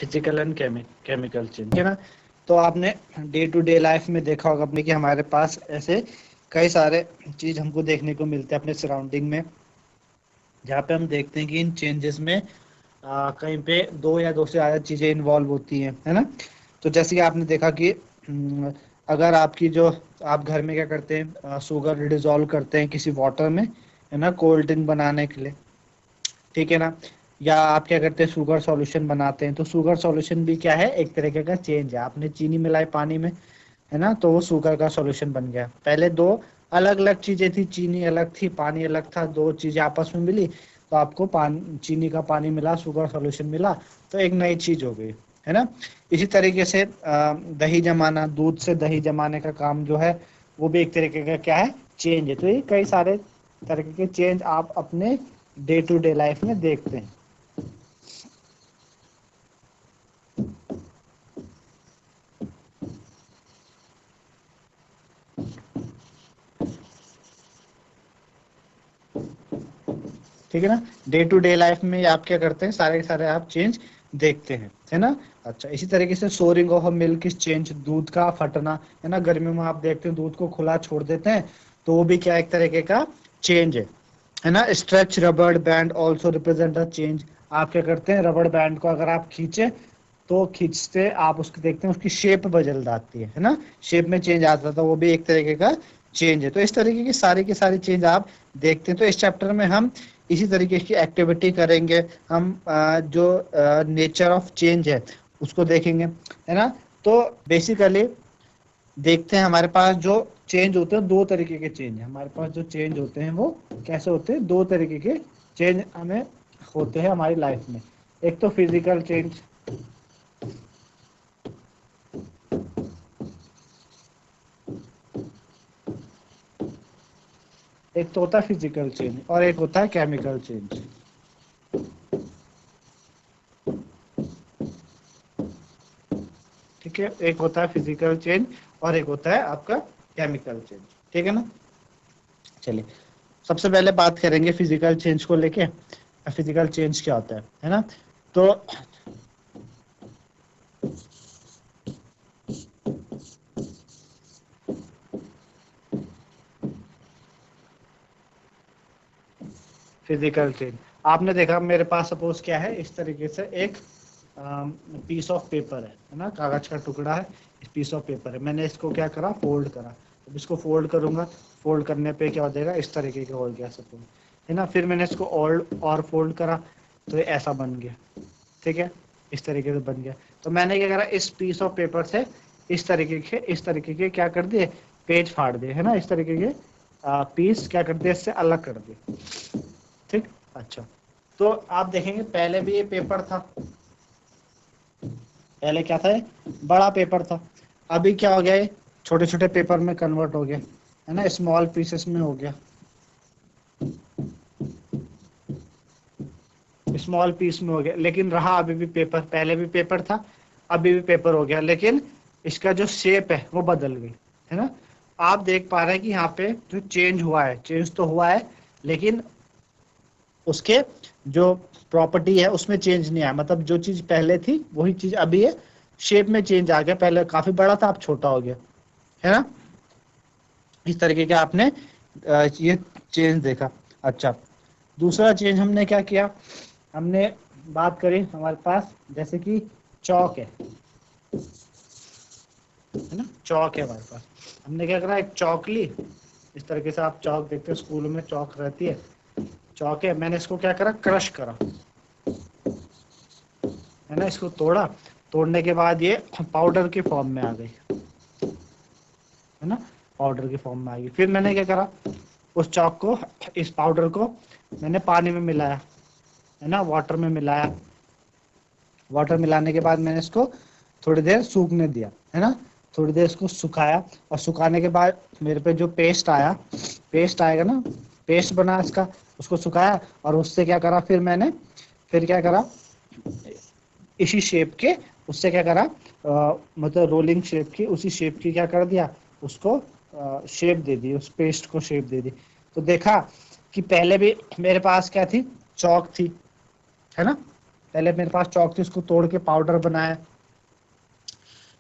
Physical and chemical change है ना। तो आपने डे टू डे लाइफ में देखा होगा अपने कि हमारे पास ऐसे कई सारे चीज हमको देखने को मिलते हैं अपने सराउंडिंग में, जहाँ पे हम देखते हैं कि इन चेंजेस में कहीं पे दो या दो से ज़्यादा चीज़ें इन्वॉल्व होती हैं, है ना। तो जैसे कि आपने देखा कि अगर आपकी जो आप घर में क्या करते हैं, शुगर डिजोल्व करते हैं किसी वाटर में, है ना, कोल्ड ड्रिंक बनाने के लिए, ठीक है ना। या आप क्या करते हैं, शुगर सॉल्यूशन बनाते हैं, तो शुगर सॉल्यूशन भी क्या है, एक तरीके का चेंज है। आपने चीनी मिलाई पानी में, है ना, तो वो शुगर का सॉल्यूशन बन गया। पहले दो अलग अलग चीजें थी, चीनी अलग थी, पानी अलग था, दो चीजें आपस में मिली तो आपको पानी, चीनी का पानी मिला, शुगर सॉल्यूशन मिला, तो एक नई चीज हो गई, है ना। इसी तरीके से दही जमाना, दूध से दही जमाने का काम जो है वो भी एक तरीके का क्या है, चेंज है। तो ये कई सारे तरीके के चेंज आप अपने डे टू डे लाइफ में देखते हैं। ठीक है ना, डे टू डे लाइफ में आप क्या करते हैं, सारे के सारे आप चेंज देखते हैं, है ना। अच्छा, इसी तरीके से souring of milk is change, दूध का फटना, है ना। गर्मियों में आप देखते हैं दूध को खुला छोड़ देते हैं, तो वो भी क्या एक तरीके का चेंज है ना। स्ट्रेच रबड़ band also represent a change, आप क्या करते हैं, रबड़ बैंड को अगर आप खींचे तो खींचते आप उसको देखते हैं उसकी शेप बदल जाती है ना, शेप में चेंज आता था, वो भी एक तरीके का चेंज है। तो इस तरीके की सारी चेंज आप देखते हैं। तो इस चैप्टर में हम इसी तरीके की एक्टिविटी करेंगे, हम जो नेचर ऑफ चेंज है उसको देखेंगे, है ना। तो बेसिकली देखते हैं हमारे पास जो चेंज होते हैं, दो तरीके के चेंज है हमारे पास। जो चेंज होते हैं वो कैसे होते हैं, दो तरीके के चेंज हमें होते हैं हमारी लाइफ में। एक तो फिजिकल चेंज, एक तो होता है फिजिकल चेंज और एक होता है केमिकल चेंज। ठीक है, एक होता है फिजिकल चेंज और एक होता है आपका केमिकल चेंज, ठीक है ना। चलिए, सबसे पहले बात करेंगे फिजिकल चेंज को लेके, फिजिकल चेंज क्या होता है ना। तो फिजिकल चेंज आपने देखा मेरे पास सपोज क्या है, इस तरीके से एक पीस ऑफ पेपर है ना, कागज का टुकड़ा है, इस पीस ऑफ पेपर है, मैंने इसको क्या करा, फोल्ड करा। अब इसको फोल्ड करूंगा, फोल्ड करने पे क्या हो जाएगा, इस तरीके का हो गया सपोज, है ना। फिर मैंने इसको और फोल्ड करा तो ये ऐसा बन गया, ठीक है, इस तरीके से बन गया। तो मैंने क्या करा, इस पीस ऑफ पेपर से इस तरीके के क्या कर दिए, पेज फाड़ दिए, है ना, इस तरीके के पीस क्या कर दिए, इससे अलग कर दिए, ठीक। अच्छा, तो आप देखेंगे पहले भी ये पेपर था, पहले क्या था, ये बड़ा पेपर था, अभी क्या हो गया, ये छोटे छोटे पेपर में कन्वर्ट हो गया, है ना, स्मॉल पीसेस में हो गया, स्मॉल पीस में हो गया, लेकिन रहा अभी भी पेपर, पहले भी पेपर था, अभी भी पेपर हो गया, लेकिन इसका जो शेप है वो बदल गई, है ना। आप देख पा रहे हैं कि यहाँ पे जो चेंज हुआ है, चेंज तो हुआ है, लेकिन उसके जो प्रॉपर्टी है उसमें चेंज नहीं आया, मतलब जो चीज पहले थी वही चीज अभी है, शेप में चेंज आ गया, पहले काफी बड़ा था अब छोटा हो गया, है ना। इस तरीके का आपने ये चेंज देखा। अच्छा, दूसरा चेंज हमने क्या किया, हमने बात करी हमारे पास जैसे कि चौक है ना, चौक है हमारे पास, हमने क्या करा, एक चौक ली, इस तरीके से आप चौक देखते हो स्कूलों में चौक रहती है, चौक है, मैंने इसको क्या करा, क्रश करा, है ना, इसको तोड़ा, तोड़ने के बाद ये पाउडर की फॉर्म में आ गई, है ना, पाउडर की फॉर्म में आ गई। फिर मैंने क्या करा, उस चौक को, इस पाउडर को मैंने पानी में मिलाया, है ना, वाटर में मिलाया, वाटर मिलाने के बाद मैंने इसको थोड़ी देर सूखने दिया, है ना, थोड़ी देर इसको सुखाया, और सुखाने के बाद मेरे पे जो पेस्ट आया, पेस्ट आएगा ना, पेस्ट बना इसका, उसको सुखाया, और उससे क्या करा, फिर क्या करा, इसी शेप के, उससे क्या करा, मतलब रोलिंग शेप की, उसी शेप की क्या कर दिया, उसको शेप दे दी, उस पेस्ट को शेप दे दी। तो देखा कि पहले भी मेरे पास क्या थी, चौक थी, है ना, पहले मेरे पास चौक थी, उसको तोड़ के पाउडर बनाया।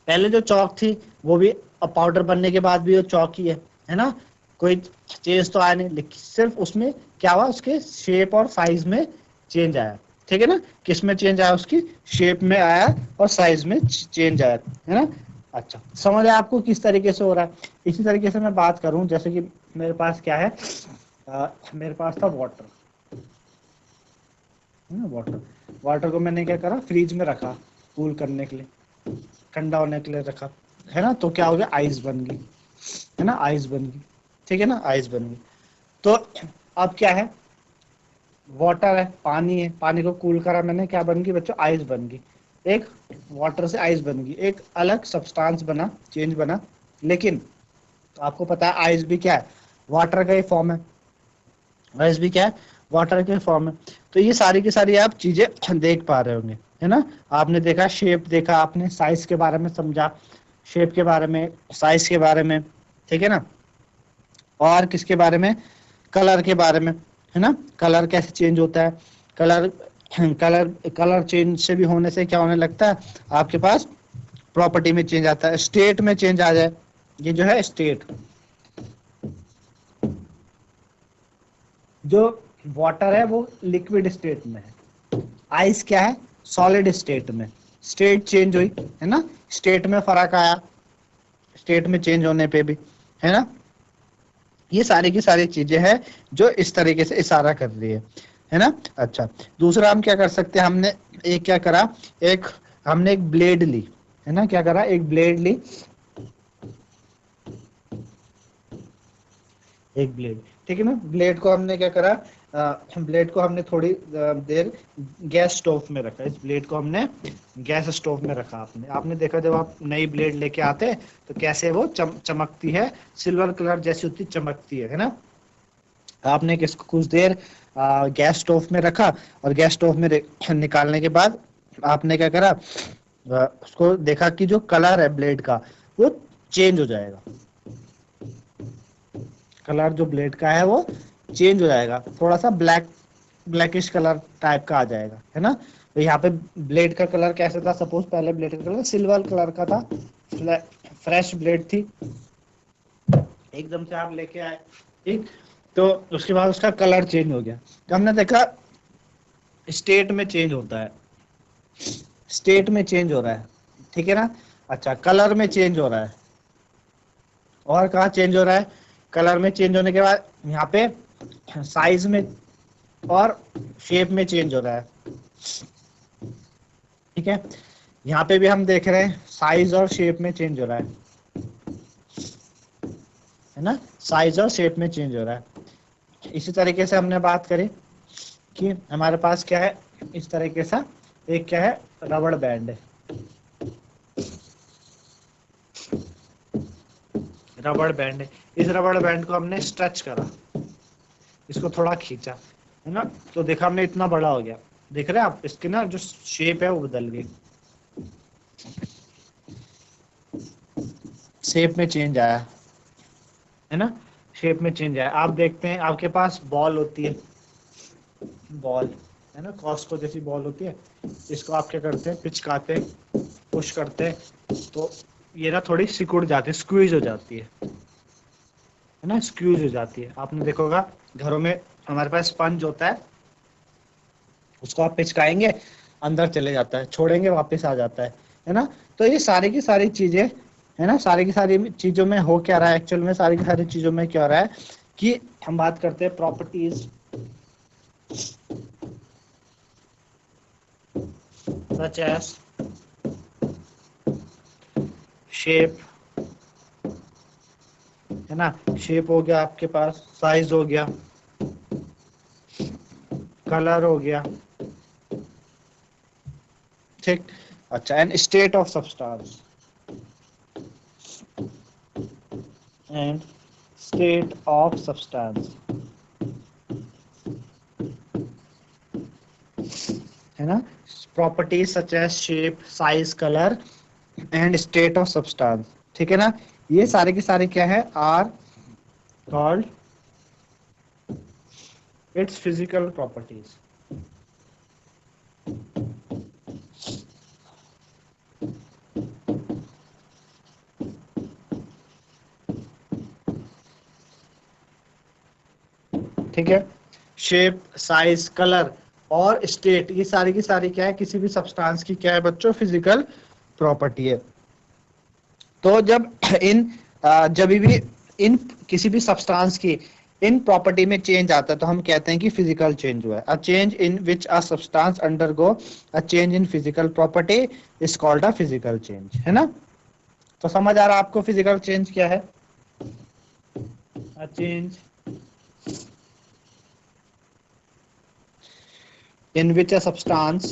पहले जो चौक थी वो भी अब पाउडर बनने के बाद भी वो चौक ही है ना, कोई चेंज तो आया नहीं, लेकिन सिर्फ उसमें क्या हुआ, उसके शेप और साइज में चेंज आया। ठीक है ना, किस में चेंज आया, उसकी शेप में आया और साइज में चेंज आया, है ना। अच्छा, समझ आया आपको किस तरीके से हो रहा है। इसी तरीके से मैं बात करूं, जैसे कि मेरे पास क्या है, मेरे पास था वाटर, है ना, वाटर। वाटर को मैंने क्या करा, फ्रिज में रखा कूल करने के लिए, ठंडा होने के लिए रखा, है ना। तो क्या हो गया, आइस बन गई, है ना, आइस बन गई। ठीक है ना, आइस बन गई। तो अब क्या है, वाटर है, पानी है, पानी को कूल करा मैंने, क्या बन गई बच्चों, आइस बन गई। एक वाटर से आइस बन गई, एक अलग सब्सटेंस बना, चेंज बना। लेकिन तो आपको पता है आइस भी क्या है, वाटर का ही फॉर्म है। आइस भी क्या है, वाटर के फॉर्म है। तो ये सारी की सारी आप चीजें देख पा रहे होंगे, है ना। आपने देखा, शेप देखा आपने, साइज के बारे में समझा, शेप के बारे में, साइज के बारे में, ठीक है ना। और किसके बारे में, कलर के बारे में, है ना, कलर कैसे चेंज होता है। कलर कलर कलर चेंज से भी होने से क्या होने लगता है, आपके पास प्रॉपर्टी में चेंज आता है, स्टेट में चेंज आ जाए। ये जो है स्टेट, जो वाटर है वो लिक्विड स्टेट में है, आइस क्या है, सॉलिड स्टेट में। स्टेट चेंज हुई, है ना, स्टेट में फर्क आया, स्टेट में चेंज होने पे भी, है ना। ये सारी की सारी चीजें हैं जो इस तरीके से इशारा कर रही है ना। अच्छा, दूसरा हम क्या कर सकते हैं, हमने एक क्या करा, एक हमने एक ब्लेड ली, है ना, क्या करा, एक ब्लेड ली, एक ब्लेड, ठीक है ना। ब्लेड को हमने क्या करा, ब्लेड को हमने थोड़ी देर गैस स्टोव में रखा। इस ब्लेड को हमने गैस स्टोव में रखा। आपने आपने देखा, जब आप नई ब्लेड लेके आते हैं तो कैसे वो चमकती है, सिल्वर कलर जैसी होती, चमकती है ना। आपने किसको कुछ देर गैस स्टोव में रखा, और गैस स्टोव में निकालने के बाद आपने क्या करा, उसको देखा कि जो कलर है ब्लेड का वो चेंज हो जाएगा। कलर जो ब्लेड का है वो चेंज हो जाएगा, थोड़ा सा ब्लैकिश कलर टाइप का आ जाएगा, है ना। तो यहाँ पे ब्लेड का कलर कैसे था, सपोज पहले ब्लेड का कलर सिल्वर कलर का था, फ्रेश ब्लेड थी, एकदम से आप लेके आए, ठीक। तो उसके बाद उसका कलर चेंज हो गया, तो हमने देखा स्टेट में चेंज होता है, स्टेट में चेंज हो रहा है, ठीक है ना। अच्छा, कलर में चेंज हो रहा है, और कहाँ चेंज हो रहा है, कलर में चेंज होने के बाद यहाँ पे साइज में और शेप में चेंज हो रहा है, ठीक है। यहाँ पे भी हम देख रहे हैं साइज और शेप में चेंज हो रहा है ना, साइज और शेप में चेंज हो रहा है। इसी तरीके से हमने बात करी कि हमारे पास क्या है, इस तरीके से एक क्या है, रबड़ बैंड है, रबड़ बैंड है। इस रबड़ बैंड को हमने स्ट्रेच करा, इसको थोड़ा खींचा, है ना, तो देखा हमने इतना बड़ा हो गया। देख रहे हैं आप, इसकी ना जो शेप है वो बदल गई, शेप में चेंज आया, है ना, शेप में चेंज आया। आप देखते हैं आपके पास बॉल होती है, बॉल, है ना, कॉस्को जैसी बॉल होती है, इसको आप क्या करते हैं, पिचकाते हैं, पुश करते हैं, तो ये ना थोड़ी सिकुड़ जाती है, स्क्वीज हो जाती है ना, स्क्वीज हो जाती है। आपने देखा होगा घरों में हमारे पास स्पंज होता है, उसको आप पिचकाएंगे अंदर चले जाता है, छोड़ेंगे वापस आ जाता है ना। तो ये सारी की सारी चीजें, है ना, सारी की सारी चीजों में हो क्या रहा है, एक्चुअल में सारी की सारी चीजों में क्या हो रहा है कि हम बात करते हैं प्रॉपर्टीज सच एज शेप, है ना, शेप हो गया आपके पास, साइज हो गया, कलर हो गया, ठीक। अच्छा, and state of substance, and state of substance, है ना, properties such as shape, size, colour and state of substance, ठीक है ना। ये सारे के सारे क्या है, are called its physical properties, ठीक है। शेप, साइज, कलर और स्टेट, ये सारी की सारी क्या है, किसी भी सब्सटेंस की क्या है बच्चों, फिजिकल प्रॉपर्टी है। तो जब भी इन किसी भी सब्सटेंस की इन प्रॉपर्टी में चेंज आता है तो हम कहते हैं कि फिजिकल चेंज हुआ है। A change in which a substance undergo a change in physical property is called a physical change, है ना। तो समझ आ रहा है आपको फिजिकल चेंज क्या है? A change in which a substance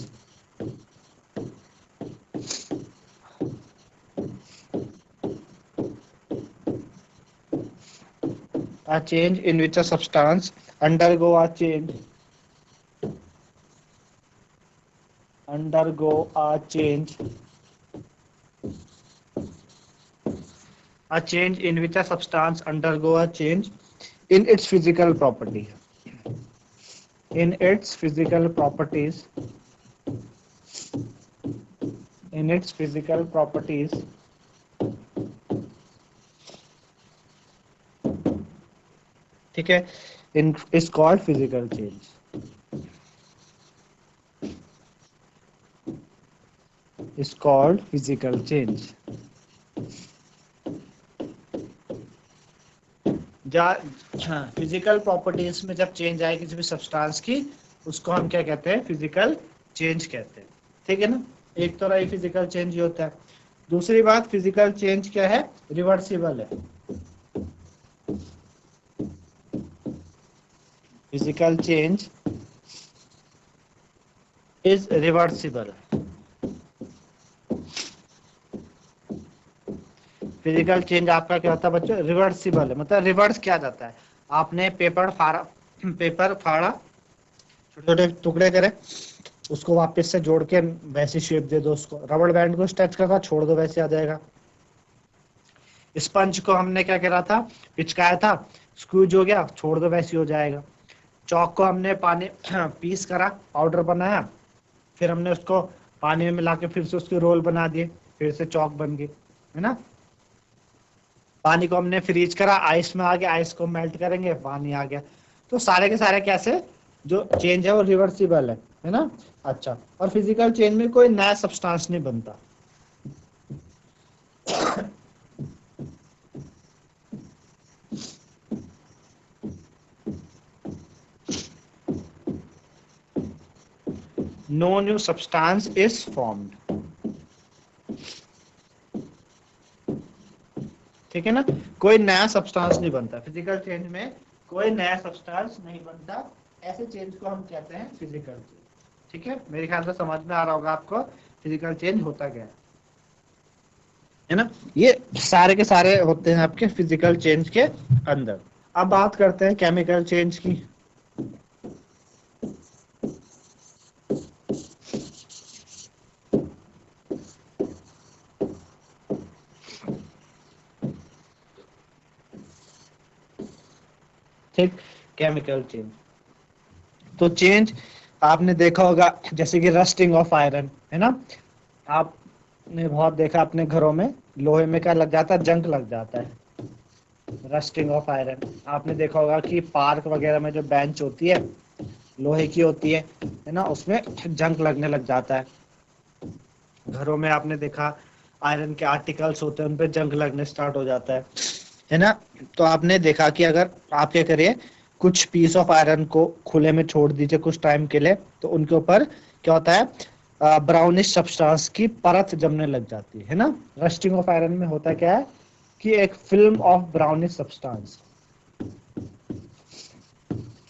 a change in which a substance undergo a change in which a substance undergo a change in its physical property, in its physical properties, in its physical properties, ठीक है, in is called physical change, is called physical change। Physical properties में जब change आए किसी भी substance की, उसको हम क्या कहते हैं, फिजिकल चेंज कहते हैं, ठीक है ना। एक तो रही फिजिकल चेंज ही होता है। दूसरी बात, फिजिकल चेंज क्या है, रिवर्सिबल है। Physical change is reversible. Physical change आपका क्या होता है बच्चों, रिवर्सिबल है। मतलब रिवर्स किया जाता है। आपने पेपर फाड़ा, छोटे छोटे टुकड़े करे, उसको वापस से जोड़ के वैसी शेप दे दो उसको। रबड़ बैंड को स्ट्रेच करा, छोड़ दो, वैसे आ जाएगा। स्पंज को हमने क्या करा था, पिचकाया था, स्क्यूज हो गया, छोड़ दो, वैसे हो जाएगा। चौक को हमने पानी पीस करा, पाउडर बनाया, फिर हमने उसको पानी में मिला के फिर से उसके रोल बना दिए, फिर से चौक बन गई, है ना। पानी को हमने फ्रीज करा, आइस में आ गया, आइस को मेल्ट करेंगे, पानी आ गया। तो सारे के सारे कैसे, जो चेंज है वो रिवर्सिबल है ना। अच्छा, और फिजिकल चेंज में कोई नया सब्सटेंस नहीं बनता। No new substance is formed, ठीक है ना। कोई नया सब्सटेंस नहीं बनता फिजिकल चेंज में, कोई नया सब्सटेंस नहीं बनता। ऐसे चेंज को हम कहते हैं फिजिकल चेंज, ठीक है। मेरे ख्याल से समझ में आ रहा होगा आपको फिजिकल चेंज होता क्या है ना। ये सारे के सारे होते हैं आपके फिजिकल चेंज के अंदर। अब बात करते हैं केमिकल चेंज की। ठीक, केमिकल चेंज। तो चेंज आपने देखा होगा जैसे कि रस्टिंग ऑफ आयरन, है ना। आपने बहुत देखा अपने घरों में, लोहे में क्या लग जाता है, जंग लग जाता है, रस्टिंग ऑफ आयरन। आपने देखा होगा कि पार्क वगैरह में जो बेंच होती है, लोहे की होती है ना, उसमें जंग लगने लग जाता है। घरों में आपने देखा आयरन के आर्टिकल्स होते हैं, उन पे जंग लगने स्टार्ट हो जाता है ना। तो आपने देखा कि अगर आप क्या करिए, कुछ पीस ऑफ आयरन को खुले में छोड़ दीजिए कुछ टाइम के लिए, तो उनके ऊपर क्या होता है, ब्राउनिश सब्सटेंस की परत जमने लग जाती है ना। रस्टिंग ऑफ आयरन में होता क्या है कि एक film of brownish substance,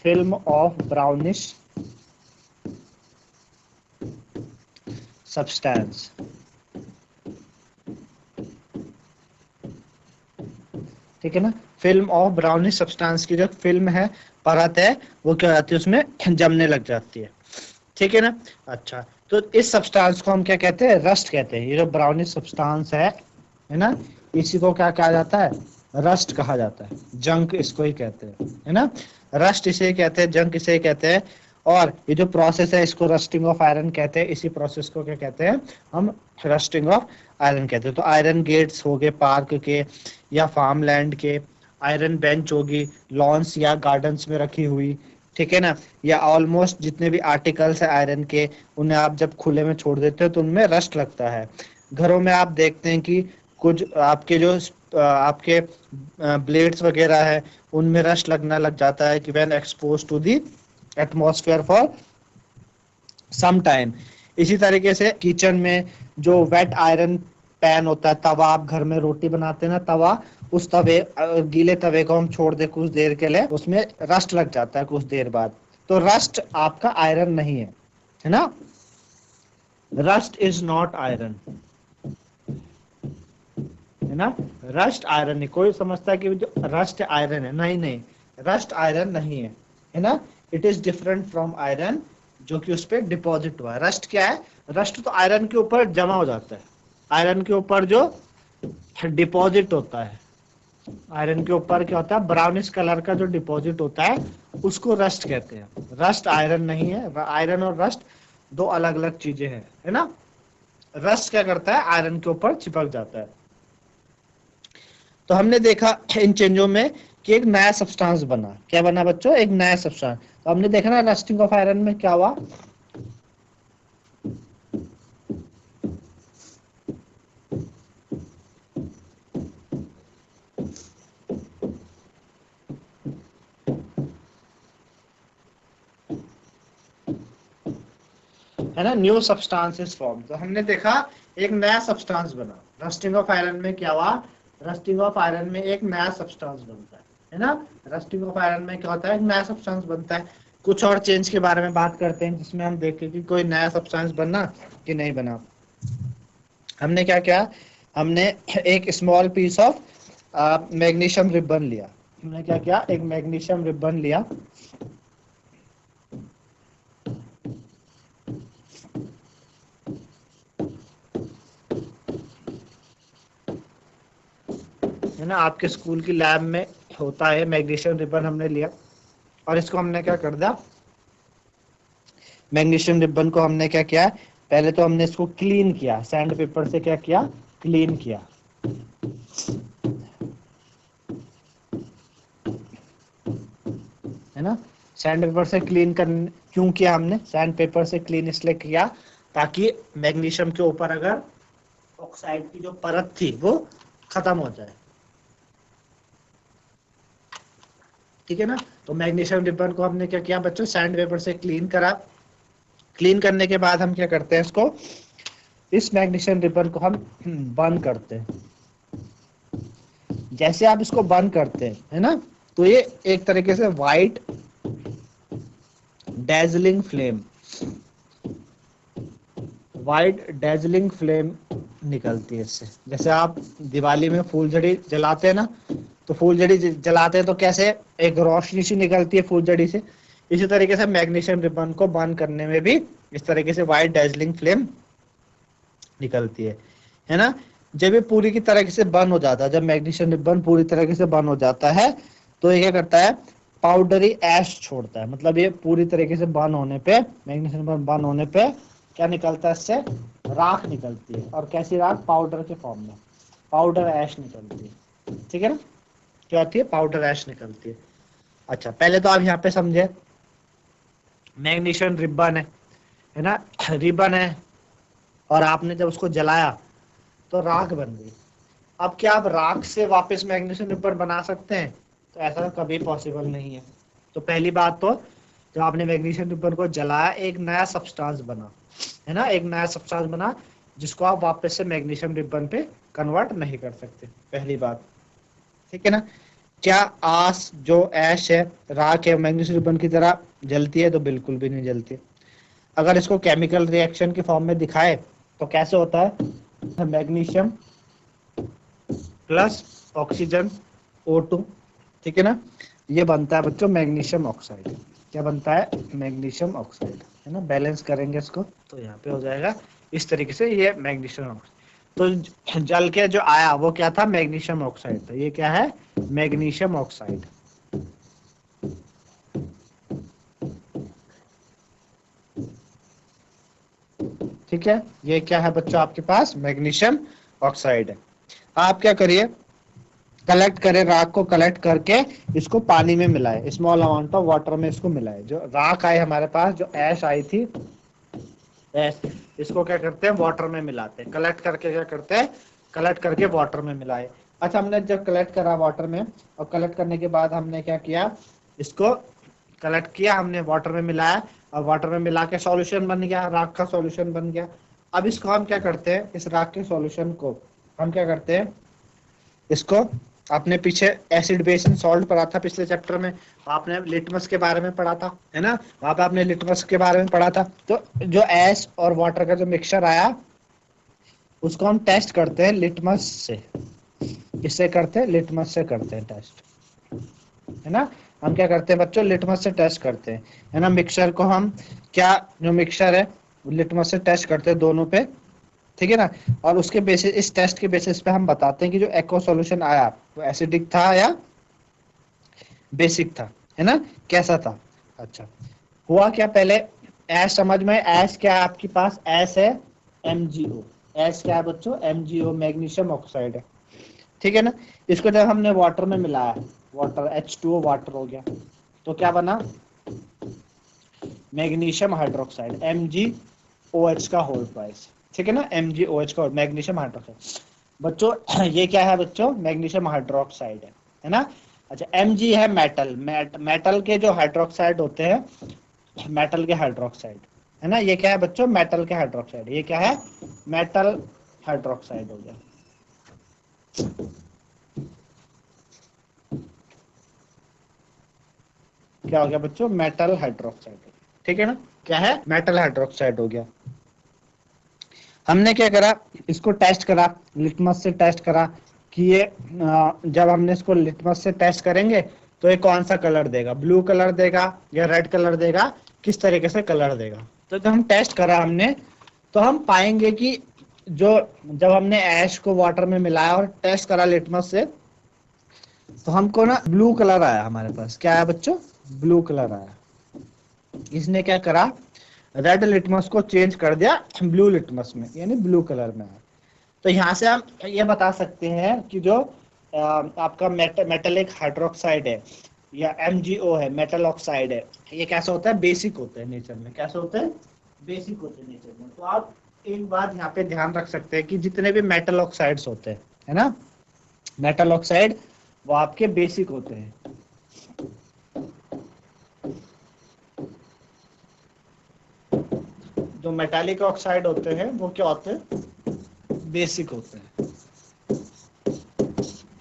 film of brownish substance, ठीक है ना। फिल्म ऑफ ब्राउनिश सब्सटेंस की जो फिल्म है, परत है, वो क्या होती है, उसमें जमने लग जाती है, ठीक है ना। अच्छा, तो इस सब्सटेंस को हम क्या कहते हैं, रस्ट कहते हैं। ये जो ब्राउनिश सब्सटेंस है ना, इसी को क्या कहा जाता है, रस्ट कहा जाता है। जंक इसको ही कहते हैं, है ना। रस्ट इसे कहते हैं, जंक इसे कहते हैं। और ये जो प्रोसेस है, इसको रस्टिंग ऑफ आयरन कहते हैं। इसी प्रोसेस को क्या कहते हैं, हम रस्टिंग ऑफ आयरन कहते हैं। तो आयरन गेट्स हो गए पार्क के या फार्म लैंड के, आयरन बेंच होगी लॉन्स या गार्डन्स में रखी हुई, ठीक है ना, या ऑलमोस्ट जितने भी आर्टिकल्स है आयरन के, उन्हें आप जब खुले में छोड़ देते हो तो उनमें रस्ट लगता है। घरों में आप देखते हैं कि कुछ आपके जो आपके ब्लेड्स वगैरह है उनमें रस्ट लगना लग जाता है कि when expose to the atmosphere for some time. इसी तरीके से किचन में जो वेट आयरन पैन होता है, तवा, आप घर में रोटी बनाते हैं ना तवा, उस तवे गीले तवे को हम छोड़ दे कुछ देर के लिए, उसमें रस्ट लग जाता है कुछ देर बाद, तो रस्ट आपका आयरन नहीं है ना, रस्ट इज नॉट आयरन, है ना, रस्ट आयरन नहीं। कोई समझता है कि जो रस्ट आयरन है, नहीं नहीं, रस्ट आयरन नहीं है ना, it is different from iron जो कि उस पर डिपॉजिट हुआ है। रस्ट क्या है? रस्ट तो आयरन के ऊपर जमा हो जाता है, आयरन के ऊपर जो डिपॉजिट होता है, आयरन के ऊपर क्या होता है, ब्राउनिश कलर का जो डिपॉजिट होता है उसको रस्ट कहते हैं। रस्ट आयरन नहीं है, आयरन और रस्ट दो अलग अलग चीजें हैं, है ना। रस्ट क्या करता है, आयरन के ऊपर चिपक जाता है। तो हमने देखा इन चेंजों में कि एक नया सब्सटेंस बना, क्या बना बच्चों, एक नया सब्सटेंस। तो हमने देखा ना रस्टिंग ऑफ आयरन में क्या हुआ, है ना, न्यू सब्सटेंसेस फॉर्म। तो हमने देखा एक नया सब्सटेंस बना। रस्टिंग ऑफ आयरन में क्या हुआ, रस्टिंग ऑफ आयरन में एक नया सब्सटेंस बनता है ना, रस्टिंग ऑफ आयरन में क्या होता है, एक नया सब्सटेंस बनता है। कुछ और चेंज के बारे में बात करते हैं जिसमें हम देखें कि कोई नया सब्सटेंस बना कि नहीं बना। हमने क्या किया, हमने एक small piece of magnesium ribbon लिया। हमने क्या किया, एक मैग्नीशियम रिबन लिया, है ना, आपके स्कूल की लैब में होता है मैग्नीशियम रिबन, हमने लिया और इसको हमने क्या कर दिया, मैग्नीशियम रिबन को हमने क्या किया, पहले तो हमने इसको क्लीन किया, सैंड पेपर से क्या किया, क्लीन किया, है ना। सैंड पेपर से क्लीन कर, क्यों किया हमने सैंड पेपर से क्लीन, इसलिए किया ताकि मैग्नीशियम के ऊपर अगर ऑक्साइड की जो परत थी वो खत्म हो जाए, ठीक है ना। तो मैग्नीशियम रिबन को हमने क्या किया बच्चों, सैंड पेपर से क्लीन करा। क्लीन करने के बाद हम क्या करते हैं, इसको, इस मैग्नीशियम रिबन को हम बर्न करते हैं। जैसे आप इसको बर्न करते हैं, है ना, तो ये एक तरीके से white dazzling flame, white dazzling flame निकलती है इससे। जैसे आप दिवाली में फूलझड़ी जलाते हैं ना, तो फूलझड़ी जलाते हैं तो कैसे एक रोशनी सी निकलती है फूलझड़ी से, इसी तरीके से मैग्नीशियम रिबन को बर्न करने में भी इस तरीके से वाइट डेजलिंग फ्लेम निकलती है ना। जब ये पूरी की तरह से बर्न हो जाता है, जब मैग्नीशियम रिबन पूरी तरीके से बर्न हो जाता है तो ये क्या करता है, पाउडरी ऐश छोड़ता है। मतलब ये पूरी तरीके से बर्न होने पे, मैग्नीशियम रिबन बर्न होने पे क्या निकलता है, इससे राख निकलती है। और कैसी राख, पाउडर के फॉर्म में पाउडर ऐश निकलती है, ठीक है ना। क्या होती है, पाउडर ऐश निकलती है। अच्छा, पहले तो आप यहाँ पे समझे, मैग्नीशियम रिबन है ना, रिबन है, और आपने जब उसको जलाया तो राख बन गई। अब क्या आप राख से वापस मैग्नीशियम रिबन बना सकते हैं? तो ऐसा कभी पॉसिबल नहीं है। तो पहली बात तो, जब आपने मैग्नीशियम रिबन को जलाया एक नया सब्सटेंस बना, है ना, एक नया सब्सटेंस बना जिसको आप वापस से मैग्नीशियम रिबन पे कन्वर्ट नहीं कर सकते, पहली बात, ठीक है ना। क्या आस जो ऐश है, राख है, मैग्नीशियम रिबन की तरह जलती है? तो बिल्कुल भी नहीं जलती। अगर इसको केमिकल रिएक्शन के फॉर्म में दिखाए तो कैसे होता है, मैग्नीशियम प्लस ऑक्सीजन O2, ठीक है ना, ये बनता है बच्चों मैग्नीशियम ऑक्साइड। क्या बनता है, मैग्नीशियम ऑक्साइड, है ना। बैलेंस करेंगे इसको तो यहाँ पे हो जाएगा इस तरीके से, ये मैग्नीशियम ऑक्साइड। तो जल के जो आया वो क्या था, मैग्नीशियम ऑक्साइड था। ये क्या है, मैग्नीशियम ऑक्साइड, ठीक है। ये क्या है बच्चों, आपके पास मैग्नीशियम ऑक्साइड है। आप क्या करिए, कलेक्ट करे, राख को कलेक्ट करके इसको पानी में मिलाए, स्मॉल अमाउंट ऑफ वाटर में इसको मिलाए। जो राख आई हमारे पास, जो ऐश आई थी, ऐश, इसको क्या करते हैं, वाटर में मिलाते हैं। कलेक्ट करके क्या करते हैं, कलेक्ट करके वाटर में मिलाए। अच्छा, हमने जब कलेक्ट करा वाटर में, और कलेक्ट करने के बाद हमने क्या किया, इसको कलेक्ट किया, हमने वाटर में मिलाया, और वाटर में मिला के सॉल्यूशन बन गया, राख का सॉल्यूशन बन गया। अब इसको हम क्या करते हैं, इस राख के सॉल्यूशन को हम क्या करते हैं, इसको आपने पीछे एसिड बेस एंड सॉल्ट पढ़ा था पिछले चैप्टर में, आपने लिटमस के बारे में पढ़ा था, है ना, वहां पे आपने लिटमस के बारे में पढ़ा था। तो जो एस और वाटर का जो मिक्सचर आया, उसको हम टेस्ट करते हैं लिटमस से। किससे करते हैं, लिटमस से करते हैं टेस्ट, है ना। हम क्या करते हैं बच्चों, लिटमस से टेस्ट करते हैं, है ना। मिक्सचर को हम क्या, जो मिक्सचर है लिटमस से टेस्ट करते हैं दोनों पे, ठीक है ना। और उसके बेसिस, इस टेस्ट के बेसिस पे हम बताते हैं कि जो एक्वा सॉल्यूशन आया वो एसिडिक था या बेसिक था, है ना, कैसा था। अच्छा, हुआ क्या, पहले एस समझ में, एस क्या है आपके पास, एस है MgO। एस क्या है बच्चों, MgO, मैग्नीशियम ऑक्साइड है, ठीक है ना। इसको जब हमने वाटर में मिलाया, वाटर H2O वाटर हो गया, तो क्या बना, मैग्नीशियम हाइड्रोक्साइड, MgOH का होल ट्वाइस, ठीक है ना, MgOH का मैग्नीशियम हाइड्रोक्साइड। बच्चों ये क्या है बच्चों, मैग्नीशियम हाइड्रोक्साइड है ना। अच्छा, Mg है मेटल, मेटल के जो हाइड्रोक्साइड होते हैं, मेटल के हाइड्रोक्साइड, है ना। ये क्या है बच्चों, मेटल के हाइड्रोक्साइड, ये क्या है, मेटल हाइड्रोक्साइड हो गया। क्या हो गया बच्चों, मेटल हाइड्रोक्साइड, ठीक है ना, क्या है, मेटल हाइड्रोक्साइड हो गया। हमने क्या करा, इसको टेस्ट करा, लिटमस से टेस्ट करा कि ये जब हमने इसको लिटमस से टेस्ट करेंगे तो ये कौन सा कलर देगा, ब्लू कलर देगा या रेड कलर देगा, किस तरीके से कलर देगा। तो जब हम टेस्ट करा हमने, तो हम पाएंगे कि जो, जब हमने ऐश को वाटर में मिलाया और टेस्ट करा लिटमस से, तो हमको ना ब्लू कलर आया हमारे पास। क्या आया बच्चों, ब्लू कलर आया। इसने क्या करा, रेड लिटमस को चेंज कर दिया ब्लू लिटमस में, यानी ब्लू कलर में आया। तो यहाँ से हम ये बता सकते हैं कि जो आपका मेटेलिक हाइड्रोक्साइड है या MgO है, मेटल ऑक्साइड है, ये कैसा होता है, बेसिक होता है नेचर में। कैसा होता है, बेसिक होते हैं नेचर में। तो आप एक बात यहाँ पे ध्यान रख सकते हैं कि जितने भी मेटल ऑक्साइड्स होते हैं, है ना, मेटल ऑक्साइड, वो आपके बेसिक होते हैं। जो मेटालिक ऑक्साइड होते हैं वो क्या होते हैं, बेसिक होते हैं,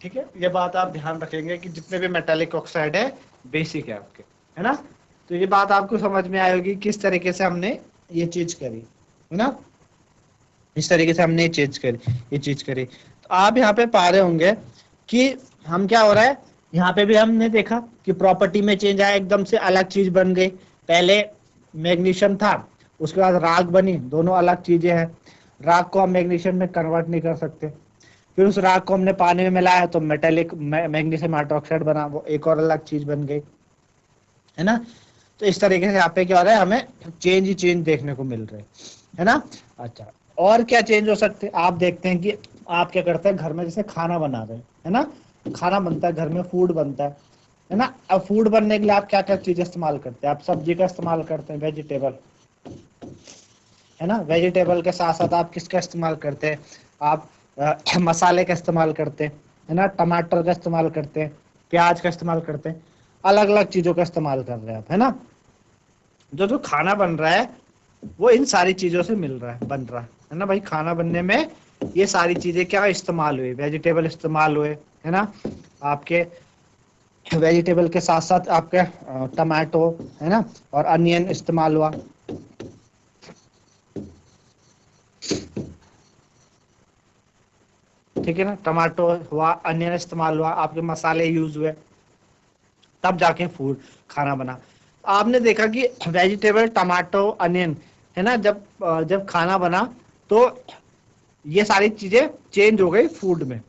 ठीक है। ये बात आप ध्यान रखेंगे कि जितने भी मेटालिक ऑक्साइड है बेसिक है आपके, है ना। तो ये बात आपको समझ में आएगी किस तरीके से हमने ये चीज करी, है ना, इस तरीके से हमने ये चीज करी। तो आप यहाँ पे पा रहे होंगे कि हम क्या हो रहा है, यहाँ पे भी हमने देखा कि प्रॉपर्टी में चेंज आया, एकदम से अलग चीज बन गई। पहले मैग्नीशियम था, उसके बाद राख बनी, दोनों अलग चीजें हैं। राख को हम मैग्नीशियम में कन्वर्ट नहीं कर सकते, फिर उस राख को हमने पानी में मिलाया तो मेटेलिक मैग्नीशियम हाइड्रोक्साइड बना, वो एक और अलग चीज बन गई, है ना। तो इस तरीके से यहाँ पे क्या हो रहा है, हमें चेंज ही चेंज देखने को मिल रहे है ना। अच्छा, और क्या चेंज हो सकते हैं, आप देखते हैं कि आप क्या करते हैं घर में, जैसे खाना बना रहे हैं, है ना, खाना बनता है घर में, फूड बनता है ना। अब फूड बनने के लिए आप क्या क्या चीज इस्तेमाल करते हैं, आप सब्जी का इस्तेमाल करते हैं, वेजिटेबल, है ना। वेजिटेबल के साथ साथ आप किसका इस्तेमाल करते हैं, आप मसाले का इस्तेमाल करते हैं, है ना, टमाटर का इस्तेमाल करते हैं, प्याज का इस्तेमाल करते हैं, अलग अलग चीजों का इस्तेमाल कर रहे हैं आप, है ना। जो जो खाना बन रहा है वो इन सारी चीजों से मिल रहा है, बन रहा है ना भाई। खाना बनने में ये सारी चीजें क्या इस्तेमाल हुई, वेजिटेबल इस्तेमाल हुए, है ना। आपके वेजिटेबल के साथ साथ आपके टमाटो, है ना, और अनियन इस्तेमाल हुआ, ठीक है ना। टमाटो हुआ, अनियन इस्तेमाल हुआ, आपके मसाले यूज हुए, तब जाके फूड खाना बना। आपने देखा कि वेजिटेबल, टमाटो, अनियन, है ना, जब जब खाना बना तो ये सारी चीजें चेंज हो गई फूड में,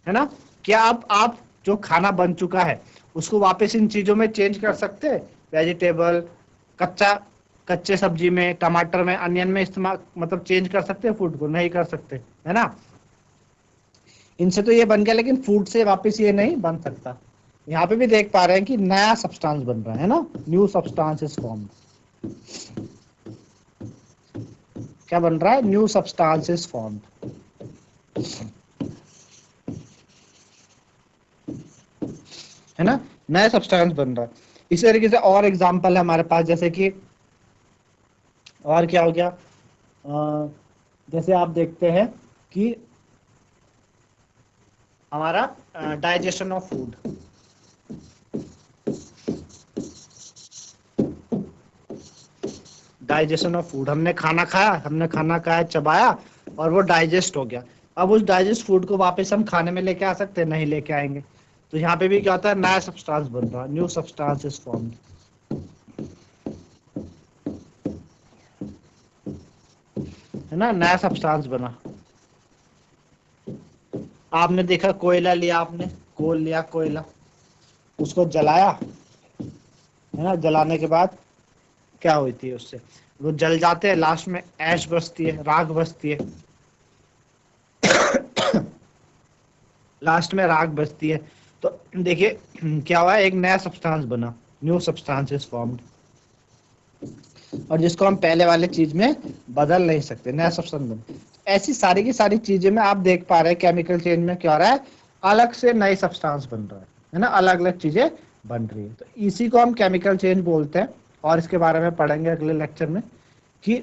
है ना। क्या आप जो खाना बन चुका है उसको वापस इन चीजों में चेंज कर सकते हैं, वेजिटेबल, कच्चा, कच्चे सब्जी में, टमाटर में, अनियन में इस्तेमाल, मतलब चेंज कर सकते हैं फूड को, नहीं कर सकते, है ना। इनसे तो ये बन गया, लेकिन फूड से वापस ये नहीं बन सकता। यहाँ पे भी देख पा रहे हैं कि नया सब्सटेंस बन रहा है ना, न्यू सब्सटेंस इज फॉर्म्ड। क्या बन रहा है? न्यू सब्सटेंस इज फॉर्म्ड, है ना, नया सब्सटेंस बन रहा है। इसी तरीके से और एग्जांपल है हमारे पास, जैसे कि और क्या हो गया, जैसे आप देखते हैं कि हमारा digestion of food, digestion of food, हमने खाना खाया, चबाया और वो डाइजेस्ट हो गया। अब उस डाइजेस्ट फूड को वापस हम खाने में लेके आ सकते हैं? नहीं लेके आएंगे। तो यहाँ पे भी क्या होता है? नया सब्सटेंस बन रहा है, न्यू सब्सटेंस इज फॉर्म्ड, है ना, नया सब्सटेंस बना। आपने देखा कोयला लिया, आपने कोल लिया, कोयला, उसको जलाया, है ना, जलाने के बाद क्या होती है उससे? वो जल जाते हैं, लास्ट में ऐश बचती है, राख बचती है, लास्ट में राख बचती है। तो देखिए क्या हुआ, एक नया सब्सटेंस बना, न्यू सब्सटेंस इज फॉर्म्ड, और जिसको हम पहले वाले चीज में बदल नहीं सकते, नया सब्सटेंस बना। ऐसी सारी की सारी चीजें में आप देख पा रहे हैं केमिकल चेंज में क्या हो रहा है, अलग से नए सब्सटेंस बन रहा है ना, अलग अलग चीजें बन रही है। तो इसी को हम केमिकल चेंज बोलते हैं, और इसके बारे में पढ़ेंगे अगले लेक्चर में कि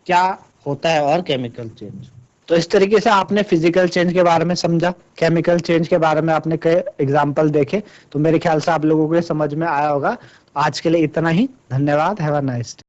क्या होता है और केमिकल चेंज। तो इस तरीके से आपने फिजिकल चेंज के बारे में समझा, केमिकल चेंज के बारे में आपने कई एग्जाम्पल देखे, तो मेरे ख्याल से आप लोगों को समझ में आया होगा। आज के लिए इतना ही, धन्यवाद, हैव अ नाइस डे।